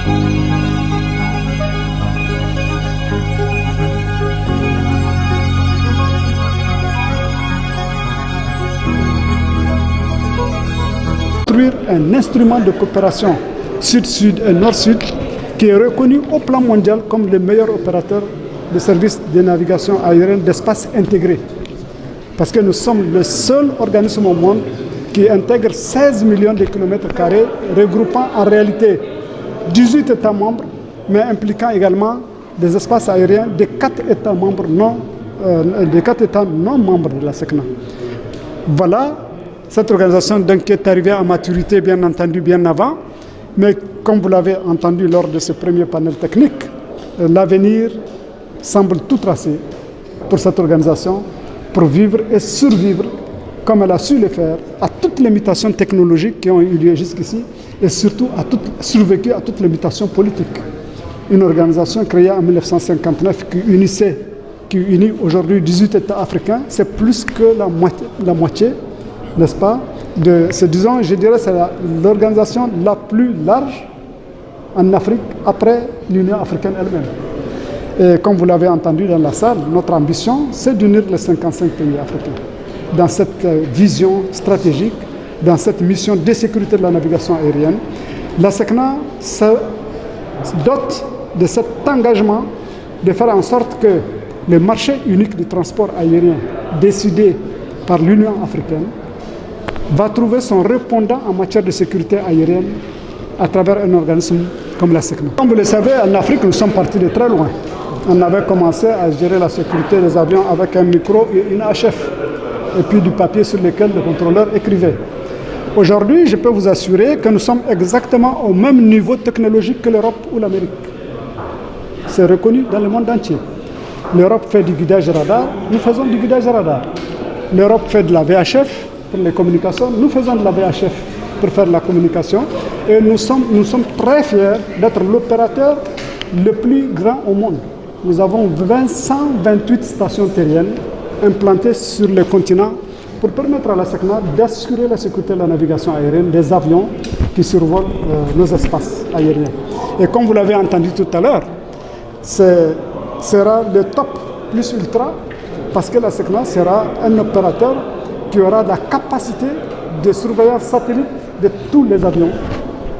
Construire un instrument de coopération sud-sud et nord-sud qui est reconnu au plan mondial comme le meilleur opérateur de services de navigation aérienne d'espace intégré. Parce que nous sommes le seul organisme au monde qui intègre 16 millions de kilomètres carrés, regroupant en réalité 18 États membres, mais impliquant également des espaces aériens de 4 États non membres de la SECNA. Voilà, cette organisation donc est arrivée à maturité, bien entendu, bien avant, mais comme vous l'avez entendu lors de ce premier panel technique, l'avenir semble tout tracé pour cette organisation, pour vivre et survivre comme elle a su le faire à toutes les mutations technologiques qui ont eu lieu jusqu'ici et surtout survécu à toutes les mutations politiques. Une organisation créée en 1959 qui unit aujourd'hui 18 États africains, c'est plus que la moitié, n'est-ce pas, je dirais, c'est l'organisation la plus large en Afrique après l'Union africaine elle-même. Et comme vous l'avez entendu dans la salle, notre ambition, c'est d'unir les 55 pays africains dans cette vision stratégique, dans cette mission de sécurité de la navigation aérienne. La SECNA se dote de cet engagement de faire en sorte que le marché unique du transport aérien décidé par l'Union africaine va trouver son répondant en matière de sécurité aérienne à travers un organisme comme la SECNA. Comme vous le savez, en Afrique, nous sommes partis de très loin. On avait commencé à gérer la sécurité des avions avec un micro et une HF, et puis du papier sur lequel le contrôleur écrivait. Aujourd'hui, je peux vous assurer que nous sommes exactement au même niveau technologique que l'Europe ou l'Amérique. C'est reconnu dans le monde entier. L'Europe fait du guidage radar, nous faisons du guidage radar. L'Europe fait de la VHF pour les communications, nous faisons de la VHF pour faire la communication. Et nous sommes très fiers d'être l'opérateur le plus grand au monde. Nous avons 128 stations terriennes implantées sur le continent pour permettre à la SECNA d'assurer la sécurité de la navigation aérienne des avions qui survolent nos espaces aériens. Et comme vous l'avez entendu tout à l'heure, ce sera le top plus ultra parce que la SECNA sera un opérateur qui aura la capacité de surveillance satellite de tous les avions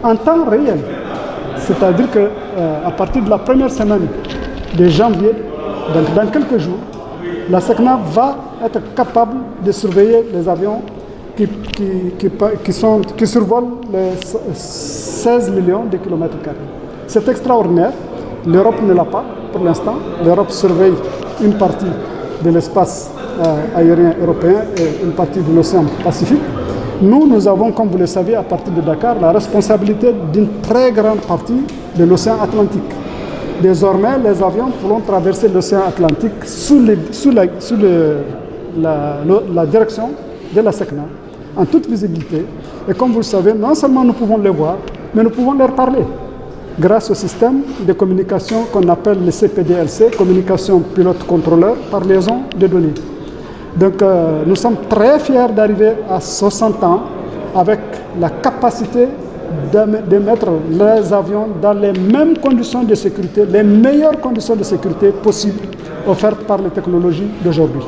en temps réel. C'est-à-dire qu'à partir de la première semaine de janvier, donc dans quelques jours, la SECNA va être capable de surveiller les avions qui survolent les 16 millions de kilomètres carrés. C'est extraordinaire. L'Europe ne l'a pas pour l'instant. L'Europe surveille une partie de l'espace aérien européen et une partie de l'océan Pacifique. Nous avons, comme vous le savez, à partir de Dakar, la responsabilité d'une très grande partie de l'océan Atlantique. Désormais, les avions pourront traverser l'océan Atlantique sous la direction de la SECNA, en toute visibilité. Et comme vous le savez, non seulement nous pouvons les voir, mais nous pouvons leur parler, grâce au système de communication qu'on appelle le CPDLC, communication pilote-contrôleur par liaison de données. Donc nous sommes très fiers d'arriver à 60 ans avec la capacité de mettre les avions dans les mêmes conditions de sécurité, les meilleures conditions de sécurité possibles offertes par les technologies d'aujourd'hui.